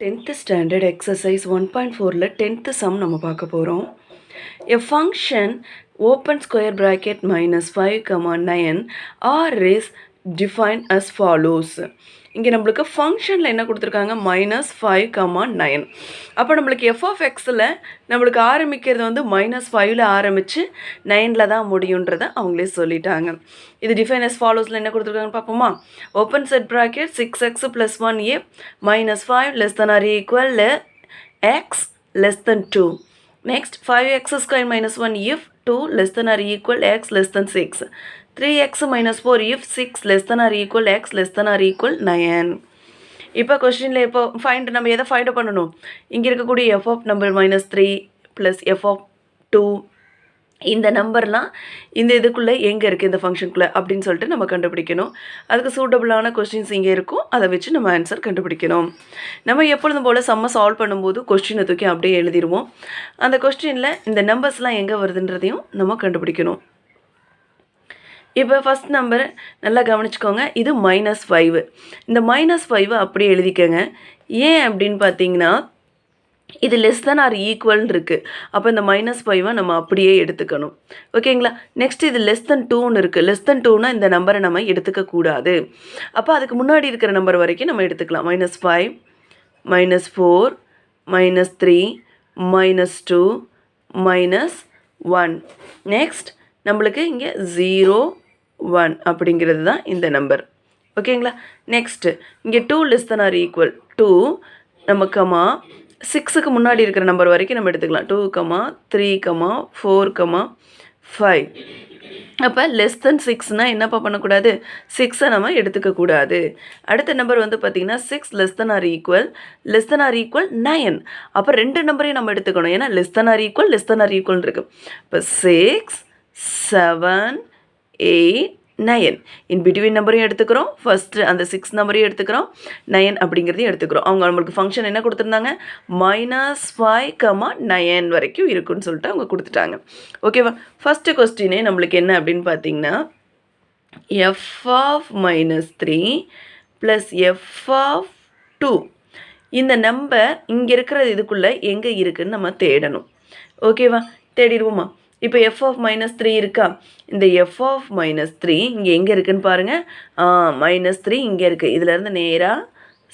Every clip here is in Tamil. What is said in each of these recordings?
10th standard exercise 1.4ல 10th sum நம்ம பார்க்க போகிறோம். A function open square bracket minus 5, 9 or is defined as follows. இங்கே நம்மளுக்கு ஃபங்க்ஷனில் என்ன கொடுத்துருக்காங்க -5, 9. அப்போ நம்மளுக்கு எஃப் ஆஃப் எக்ஸில் நம்மளுக்கு ஆரம்பிக்கிறது வந்து -5ல் ஆரம்பித்து 9ல் தான் முடியுன்றதை அவங்களே சொல்லிட்டாங்க. இது டிஃபைன் as ஃபாலோஸில் என்ன கொடுத்துருக்காங்கன்னு பார்ப்போமா. Open set bracket 6x + 1 if -5 less than or equal x less than 2. Next 5x² - 1 if 2 less than or equal x less than 6. 3x - 4 if 6 less than or equal x less than or equal 9. இப்போ கொஸ்டினில் இப்போ நம்ம எதை ஃபைண்ட் பண்ணணும், இங்கே இருக்கக்கூடிய F of number -3 plus F of 2 இந்த நம்பர்லாம் இந்த இதுக்குள்ளே எங்கே இருக்குது இந்த ஃபங்க்ஷனுக்குள்ளே அப்படின்னு சொல்லிட்டு நம்ம கண்டுபிடிக்கணும். அதுக்கு சூட்டபுளான கொஸ்டின்ஸ் இங்கே இருக்கும், அதை வச்சு நம்ம ஆன்சர் கண்டுபிடிக்கணும். நம்ம எப்பொழுதும் போல் சம்மை சால்வ் பண்ணும்போது கொஸ்டினை தூக்கி அப்படியே எழுதிடுவோம். அந்த கொஸ்டினில் இந்த நம்பர்ஸ்லாம் எங்கே வருதுன்றதையும் நம்ம கண்டுபிடிக்கணும். இப்போ ஃபஸ்ட் நம்பர் நல்லா கவனிச்சுக்கோங்க, இது -5. இந்த -5 அப்படியே எழுதிக்கோங்க. ஏன் அப்படின்னு பார்த்தீங்கன்னா இது லெஸ் தென் ஆர் ஈக்குவல் இருக்குது. அப்போ இந்த -5 நம்ம அப்படியே எடுத்துக்கணும். ஓகேங்களா. நெக்ஸ்ட் இது லெஸ் தென் 2ன்னு இருக்குது. லெஸ் தென் 2னா இந்த நம்பரை நம்ம எடுத்துக்கக்கூடாது. அப்போ அதுக்கு முன்னாடி இருக்கிற நம்பர் வரைக்கும் நம்ம எடுத்துக்கலாம். -5, -4, -3, -2, -1. நெக்ஸ்ட் நம்மளுக்கு இங்கே 0, 1 அப்படிங்கிறது தான் இந்த நம்பர். ஓகேங்களா. நெக்ஸ்ட்டு இங்கே 2 லெஸ் தென் ஆர் ஈக்குவல் 2 நம்ம 6க்கு முன்னாடி இருக்கிற நம்பர் வரைக்கும் நம்ம எடுத்துக்கலாம். 2, 3, 4, 5. அப்போ லெஸ் தென் 6னால் என்னப்பா பண்ணக்கூடாது, 6ஐ நம்ம எடுத்துக்கக்கூடாது. அடுத்த நம்பர் வந்து பார்த்திங்கன்னா 6 லெஸ் தென் ஆர் ஈக்குவல் 9. அப்போ 2 நம்பரையும் நம்ம எடுத்துக்கணும், ஏன்னா லெஸ் தென் ஆர் ஈக்குவல் இருக்குது. இப்போ 6, 7, 8, 9 இன் பிட்வீன் நம்பரையும் எடுத்துக்கிறோம். ஃபஸ்ட்டு அந்த 6 நம்பரையும் எடுத்துக்கிறோம், 9 அப்படிங்கிறதையும் எடுத்துக்கிறோம். அவங்க நம்மளுக்கு ஃபங்க்ஷன் என்ன கொடுத்துருந்தாங்க, -5, 9 வரைக்கும் இருக்குன்னு சொல்லிட்டு அவங்க கொடுத்துட்டாங்க. ஓகேவா. ஃபஸ்ட்டு கொஸ்டினே நம்மளுக்கு என்ன அப்படின்னு பார்த்தீங்கன்னா F of -3 plus F of 2 இந்த நம்பர் இங்கே இருக்கிற இதுக்குள்ளே எங்கே இருக்குதுன்னு நம்ம தேடணும். ஓகேவா. தேடிடுவோமா. இப்போ எஃப் ஆஃப் -3 இருக்கா, இந்த எஃப் ஆஃப் -3 இங்கே எங்கே இருக்குதுன்னு பாருங்கள். -3 இங்கே இருக்குது. இதிலேருந்து நேராக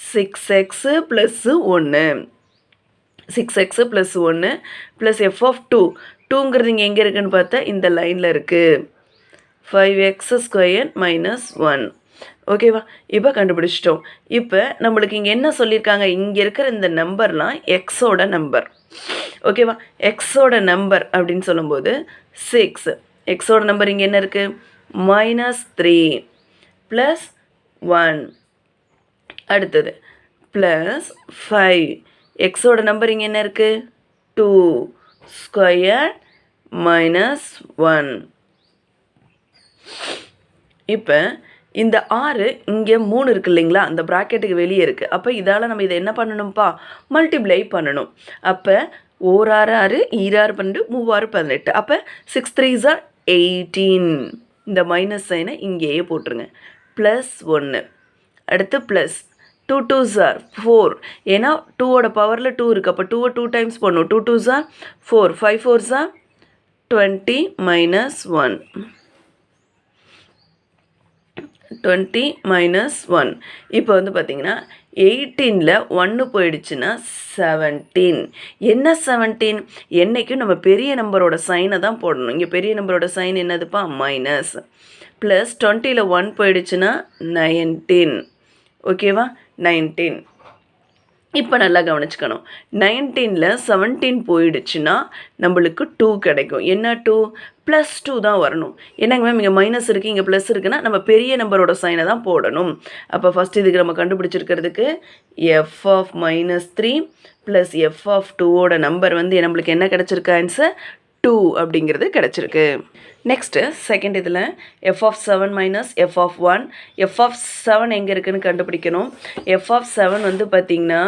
6x + 1 6x + 1 plus F of 2ங்கிறது இங்கே எங்கே இருக்குதுன்னு பார்த்தா இந்த லைனில் இருக்குது. 5x² - 1. ஓகேவா. இப்போ கண்டுபிடிச்சிட்டோம். இப்போ நம்மளுக்கு இங்கே என்ன சொல்லியிருக்காங்க, இங்கே இருக்கிற இந்த நம்பர்லாம் எக்ஸோட நம்பர். ஓகேவா. எக்ஸோட நம்பர் அப்படின்னு சொல்லும்போது 6, எக்ஸோட நம்பர் இங்கே என்ன இருக்குது, -3 ப்ளஸ் 1. அடுத்தது ப்ளஸ் 5, எக்ஸோட நம்பர் இங்கே என்ன இருக்குது, 2² - 1. இப்போ இந்த 6 இங்கே 3 இருக்குது இல்லைங்களா, அந்த ப்ராக்கெட்டுக்கு வெளியே இருக்குது. அப்போ இதால் நம்ம இதை என்ன பண்ணணும்ப்பா, மல்டிப்ளை பண்ணணும். அப்போ 1 6 6, 2 6 12, 3 6 18. அப்போ 6 3s are 18. இந்த மைனஸ் சைனை இங்கேயே போட்டுருங்க. ப்ளஸ் 1. அடுத்து ப்ளஸ் 2 2s are 4. ஏன்னா 2ஓட பவரில் 2 இருக்குது. அப்போ 2 2 டைம்ஸ் பண்ணும். 2 2s are 4. 5 4s are 20 - 1. 20 - 1. இப்போ வந்து பார்த்திங்கன்னா 18ல் 1 போயிடுச்சுன்னா 17. என்ன 17, என்றைக்கும் நம்ம பெரிய நம்பரோட சைனை தான் போடணும். இங்கே பெரிய நம்பரோட சைன் என்னதுப்பா, மைனஸ். ப்ளஸ் 20ல் 1 போயிடுச்சுன்னா 19. ஓகேவா. 19. இப்போ நல்லா கவனிச்சுக்கணும். 19ல் 17 போயிடுச்சுன்னா நம்மளுக்கு 2 கிடைக்கும். என்ன 2, +2 தான் வரணும். என்னங்க மேம் இங்கே மைனஸ் இருக்குது, இங்கே ப்ளஸ் இருக்குன்னா நம்ம பெரிய நம்பரோட சைனை தான் போடணும். அப்போ ஃபஸ்ட் இதுக்கு நம்ம கண்டுபிடிச்சிருக்கிறதுக்கு F of -3 plus F of 2ஓட நம்பர் வந்து நம்மளுக்கு என்ன கிடச்சிருக்கு, ஆன்சர் 2 அப்படிங்கிறது கிடச்சிருக்கு. நெக்ஸ்ட்டு செகண்ட் இதில் F of 7 - F of 1. F of 7 எங்கே இருக்குதுன்னு கண்டுபிடிக்கணும். எஃப் ஆஃப் 7 வந்து பார்த்திங்கன்னா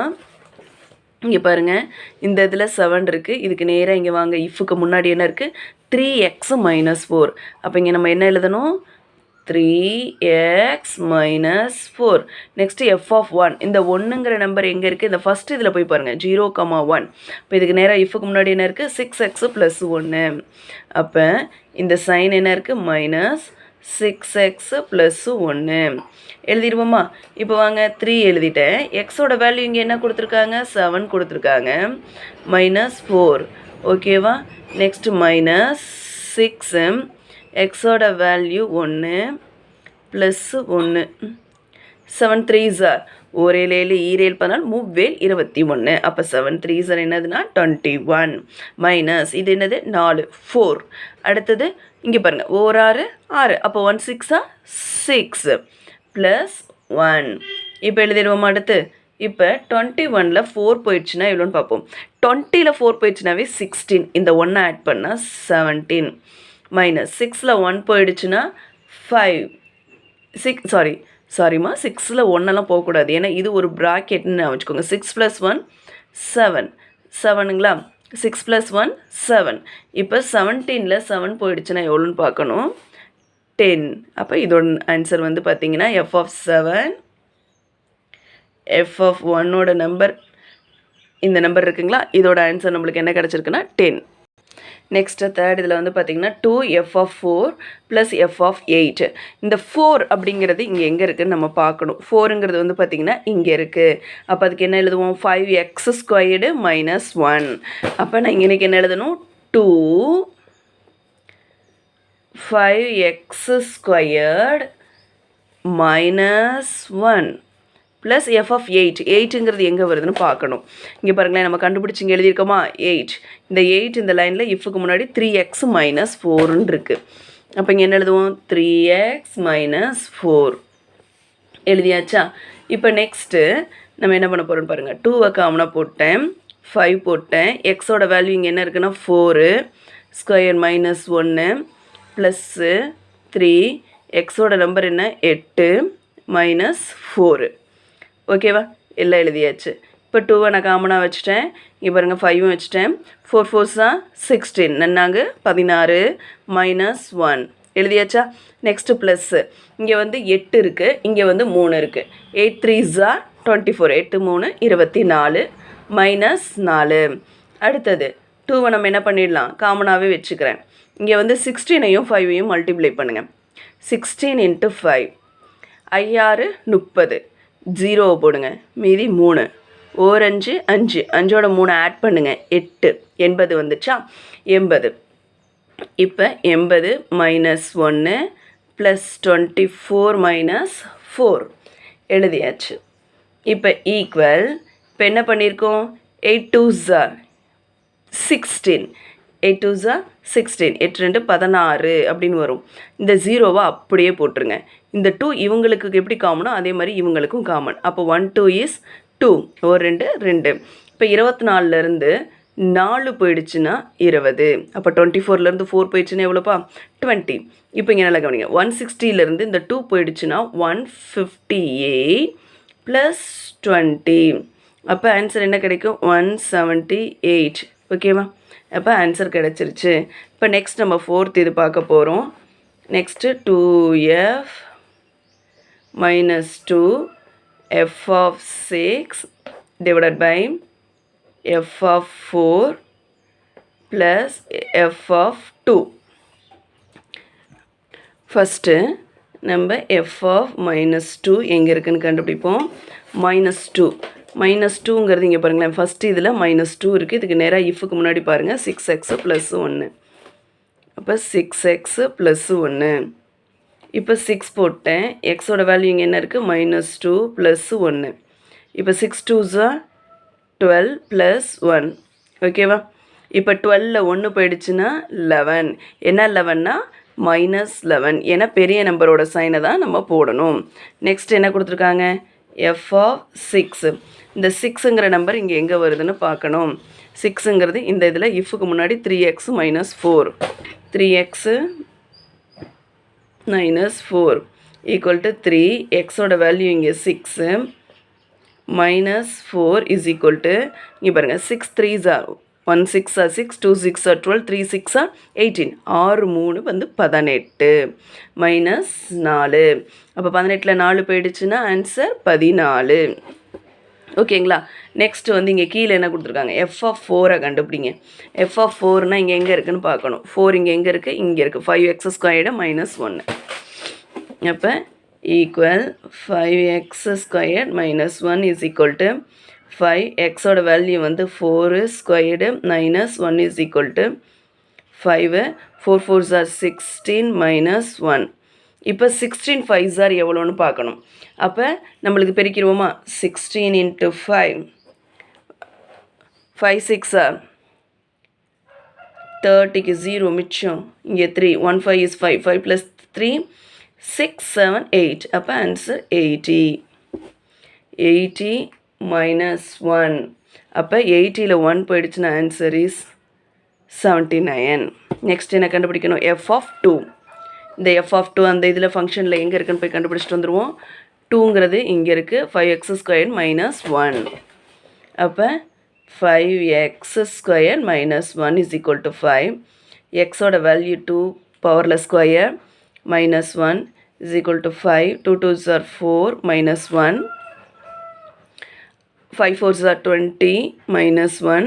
இங்கே பாருங்கள், இந்த இதில் 7 இருக்குது. இதுக்கு நேராக இங்கே வாங்க, இஃப்க்கு முன்னாடி என்ன இருக்குது, 3x - 4. அப்போ இங்கே நம்ம என்ன எழுதணும், 3x minus 4. Next f of 1. இந்த 1ங்கிற நம்பர் எங்கே இருக்குது? இந்த ஃபஸ்ட் இதில் போய் பாருங்கள், 0,1. இப்போ இதுக்கு நேராக இஃப்க்கு முன்னாடி என்ன இருக்குது? 6x + 1. அப்போ இந்த சைன் என்ன இருக்குது? Minus 6x + 1 எழுதிடுவோமா? இப்போ வாங்க 3 எழுதிட்டேன். எக்ஸோட வேல்யூ இங்கே என்ன கொடுத்துருக்காங்க? 7 கொடுத்துருக்காங்க. -4 ஓகேவா? நெக்ஸ்ட் -6 எக்ஸோட வேல்யூ 1 + 1 7 3s ஓரேல் 7 ஈரேல் 14 மூவேல் 21. அப்போ 7 3s என்னதுன்னா 21 மைனஸ் இது என்னது 4 4. அடுத்தது இங்கே பாருங்கள், ஓர் 6 6. அப்போ 1 6 6 + 1. இப்போ எழுதிடுவோம். அடுத்து இப்போ 21ல் 4 போயிடுச்சுன்னா எவ்வளோன்னு பார்ப்போம். 20ல் 4 போயிடுச்சுனாவே 16. இந்த 1 ஆட் பண்ணால் 17 மைனஸ் 6ல் 1 போயிடுச்சுன்னா 5 சாரிம்மா 6ல் 1எல்லாம் போகக்கூடாது, ஏன்னா இது ஒரு ப்ராக்கெட்னு வச்சுக்கோங்க. 6 + 1 7 7ங்களா? 6 + 1 7. இப்போ 17ல் 7 போயிடுச்சுன்னா எவ்வளோன்னு பார்க்கணும். 10. அப்போ இதோட ஆன்சர் வந்து பார்த்தீங்கன்னா f of 7 f of 1ஓட number இந்த நம்பர் இருக்குங்களா, இதோட ஆன்சர் நம்மளுக்கு என்ன கிடச்சிருக்குன்னா 10. நெக்ஸ்ட்டு தேர்ட் இதில் வந்து பார்த்திங்கன்னா 2f of 4 + f of 8. இந்த 4 அப்படிங்கிறது இங்கே எங்கே இருக்குதுன்னு நம்ம பார்க்கணும். 4ங்கிறது வந்து பார்த்திங்கன்னா இங்கே இருக்குது. அப்போ அதுக்கு என்ன எழுதுவோம்? 5x² - 1. அப்போ நான் இன்றைக்கி என்ன எழுதணும்? 2 5x² - 1 ப்ளஸ் f of 8. 8ங்கிறது எங்கே வருதுன்னு பார்க்கணும். இங்கே பாருங்களேன், நம்ம கண்டுபிடிச்சி இங்கே எழுதியிருக்கோமா 8. இந்த 8 இந்த லைனில் இஃப்க்கு முன்னாடி 3x - 4ன்னு இருக்குது. அப்போ இங்கே என்ன எழுதுவோம்? 3x - 4 எழுதியாச்சா? இப்போ நெக்ஸ்ட்டு நம்ம என்ன பண்ண போகிறோம்னு பாருங்கள். 2வை காமனாக போட்டேன், 5 போட்டேன். எக்ஸோட வேல்யூ இங்கே என்ன இருக்குன்னா 4 ஸ்கொயர் -1 ப்ளஸ்ஸு 3. எக்ஸோட நம்பர் என்ன? 8 -4. ஓகேவா? எல்லாம் எழுதியாச்சு. இப்போ 2வை நான் காமனாக வச்சுட்டேன். இங்கே பாருங்கள் 5ம் வச்சுட்டேன். 4 4s 16 நன்னாங்க 16 -1 எழுதியாச்சா? நெக்ஸ்ட்டு ப்ளஸ்ஸு இங்கே வந்து 8 இருக்குது, இங்கே வந்து 3 இருக்குது. 8 3s 24 8 3 24 -4. அடுத்தது 2வை நம்ம என்ன பண்ணிடலாம்? காமனாகவே வச்சுக்கிறேன். இங்கே வந்து 16ஐயும் 5ஐயும் மல்டிப்ளை பண்ணுங்கள். 16 × 5 5 30 0 போடுங்க, மீதி 3 ஓர் 5 5 5ஓட 3 ஆட் பண்ணுங்கள் 8 80 வந்துச்சா? 80. இப்போ 80 -1 ப்ளஸ் 24 -4 எழுதியாச்சு. இப்போ ஈக்குவல் இப்போ என்ன பண்ணியிருக்கோம்? 8 2s 16 8 2s 16 8 2 16 அப்படின்னு வரும். இந்த 0வை அப்படியே போட்டுருங்க. இந்த 2 இவங்களுக்கு எப்படி காமனோ அதே மாதிரி இவங்களுக்கும் காமன். அப்போ 1 2 is 2 ஒரு 2 2. இப்போ 24லேருந்து 4 போயிடுச்சுன்னா 20. அப்போ 24லேருந்து 4 போயிடுச்சுன்னா எவ்வளோப்பா? 20. இப்போ இங்கே நல்லா கவனிங்க. 160லேருந்து இந்த 2 போயிடுச்சுன்னா 158 + 20. அப்போ ஆன்சர் என்ன கிடைக்கும்? 178. ஓகேவா? அப்போ ஆன்சர் கிடச்சிருச்சு. இப்போ நெக்ஸ்ட் நம்ம 4th இது பார்க்க போகிறோம். Next 2f - 2 f of 6 divided by f of 4 plus f of 2. First நம்ம f of -2 எங்கே இருக்குதுன்னு கண்டுபிடிப்போம். -2 -2ங்கிறது இங்கே பாருங்களேன், ஃபஸ்ட்டு இதில் -2 இருக்குது. இதுக்கு நேராக இஃப்க்கு முன்னாடி பாருங்கள் 6x + 1. அப்போ 6x + 1. இப்போ 6 போட்டேன். எக்ஸோட வேல்யூ இங்கே என்ன இருக்குது? -2 + 1. இப்போ 6 2s 12 + 1. ஓகேவா? இப்போ 12ல் 1 போயிடுச்சுன்னா 11. என்ன 11னா -11. ஏன்னா பெரிய நம்பரோட சைனை தான் நம்ம போடணும். நெக்ஸ்ட் என்ன கொடுத்துருக்காங்க? f of 6. இந்த 6ங்கிற நம்பர் இங்கே எங்கே வருதுன்னு பார்க்கணும். 6ங்கிறது இந்த இதில் இஃப்க்கு முன்னாடி 3x - 4 3x - 4 = 3. எக்ஸோட வேல்யூ இங்கே 6 -4 இங்கே பாருங்கள் 6 3s 1 6 6, 2 6 12, 3 6 18, 6 3 வந்து 18 மைனஸ் 4. அப்போ 18ல் 4 போயிடுச்சுன்னா ஆன்சர் 14. ஓகேங்களா. நெக்ஸ்ட் வந்து இங்கே கீழே என்ன கொடுத்துருக்காங்க, எஃப் ஆஃப் 4 கண்டுபிடிங்க. எஃப் ஆஃப் 4னா இங்கே எங்கே இருக்குதுன்னு பார்க்கணும். 4 இங்கே எங்கே இருக்குது, இங்கே இருக்குது. 5x² minus 1. அப்போ equal 5x² minus 1 is equal to 5. எக்ஸோட வேல்யூ வந்து 4² minus 1 is equal to 5. 4 4s are 16 minus 1. இப்போ 16 5s are எவ்வளோன்னு பார்க்கணும். அப்போ நம்மளுக்கு பெருக்கிடுவோமா, 16 into 5, 5 6 30க்கு 0 மிச்சம், இங்கே 3, 1 5 is 5, 5 plus 3 6 7 8. அப்போ ஆன்சர் 80. 80 மைனஸ் 1. அப்போ 80ல் 1 போயிடுச்சுன்னா ஆன்சர் இஸ் 79. நெக்ஸ்ட் என்ன கண்டுபிடிக்கணும், எஃப் ஆஃப் 2. இந்த எஃப் ஆஃப் 2 அந்த இதில் ஃபங்க்ஷனில் எங்கே இருக்குன்னு போய் கண்டுபிடிச்சிட்டு வந்துடுவோம். 2ங்கிறது இங்கே இருக்குது. 5x² minus 1. அப்போ 5x² minus 1 is equal to 5. எக்ஸோட வேல்யூ 2 பவரில் square minus 1 is equal to 5. 2 2s are 4 minus 1. 5 4s are 20 minus 1.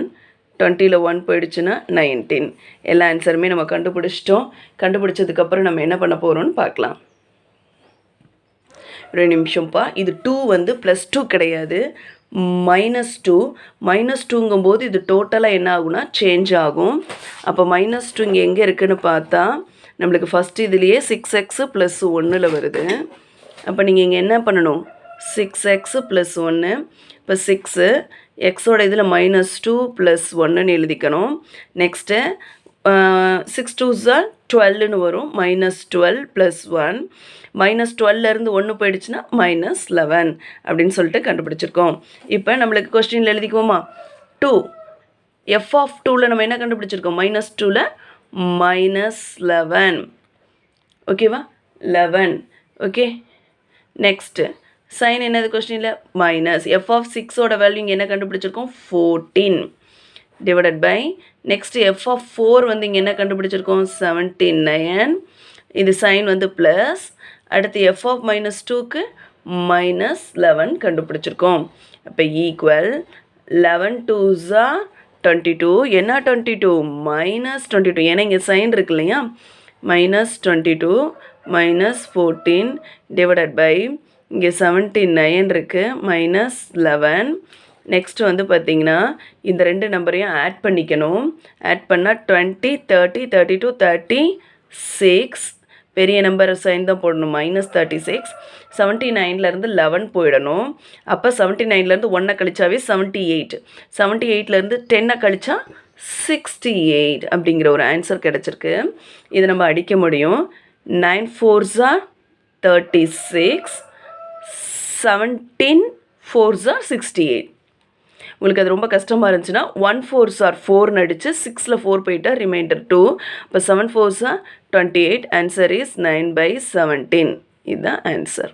20ல் 1 போயிடுச்சுன்னா 19. எல்லா ஆன்சருமே நம்ம கண்டுபிடிச்சிட்டோம். கண்டுபிடிச்சதுக்கப்புறம் நம்ம என்ன பண்ண போகிறோம்னு பார்க்கலாம். 2 நிமிஷம்ப்பா. இது 2 வந்து +2 கிடையாது, -2. -2ங்கும்போது இது டோட்டலாக என்ன ஆகும்னா சேஞ்ச் ஆகும். அப்போ -2 இங்கே எங்கே இருக்குதுன்னு பார்த்தா நம்மளுக்கு ஃபஸ்ட்டு இதுலேயே 6x + 1ல் வருது. அப்போ நீங்கள் இங்கே என்ன பண்ணணும், 6x + 1. இப்போ 6 எக்ஸோட இதில் -2 + 1ன்னு எழுதிக்கணும். நெக்ஸ்ட்டு 6 2s are 12ன்னு வரும். -12 + 1. -12லேருந்து 1 போயிடுச்சுன்னா -11 அப்படின்னு சொல்லிட்டு கண்டுபிடிச்சிருக்கோம். இப்போ நம்மளுக்கு கொஸ்டினில் எழுதிக்குவோமா, 2 எஃப் ஆஃப் 2ல் நம்ம என்ன கண்டுபிடிச்சிருக்கோம், -2ல் -11. ஓகேவா, 11. ஓகே. நெக்ஸ்ட்டு சைன் என்னது கொஸ்டினில், மைனஸ் எஃப் ஆஃப் 6ஓட வேல்யூ இங்கே என்ன கண்டுபிடிச்சிருக்கோம், 14 divided by next F of 4 வந்து இங்கே என்ன கண்டுபிடிச்சிருக்கோம், 79. இது சைன் வந்து ப்ளஸ். அடுத்து எஃப் ஆஃப் -2க்கு -11 கண்டுபிடிச்சிருக்கோம். அப்போ ஈக்குவல் 11 2s are 22. என்ன 22, -22. ஏன்னா இங்கே சைன் இருக்கு இல்லையா, -22 -14 டிவைடட் பை இங்கே 79 இருக்குது -11. நெக்ஸ்ட் வந்து பார்த்திங்கன்னா இந்த ரெண்டு நம்பரையும் ஆட் பண்ணிக்கணும். ஆட் பண்ணால் 20 30 32 36. பெரிய நம்பர் சைன் தான் போடணும், -36. 79லேருந்து 11 போயிடணும். அப்போ 79லேருந்து 1 கழிச்சாவே 78. 78லேருந்து 10 கழிச்சா 68 அப்படிங்கிற ஒரு ஆன்சர் கிடச்சிருக்கு. இதை நம்ம அடிக்க முடியும். 9 4s are 36. 17 4s are 68. உங்களுக்கு அது ரொம்ப கஷ்டமாக இருந்துச்சுன்னா 1 4s are 4ன்னு அடித்து 6ல் 4 போயிட்டா ரிமைண்டர் 2. இப்போ 7 4s are 28. Answer is 9/17. இதுதான் ஆன்சர்.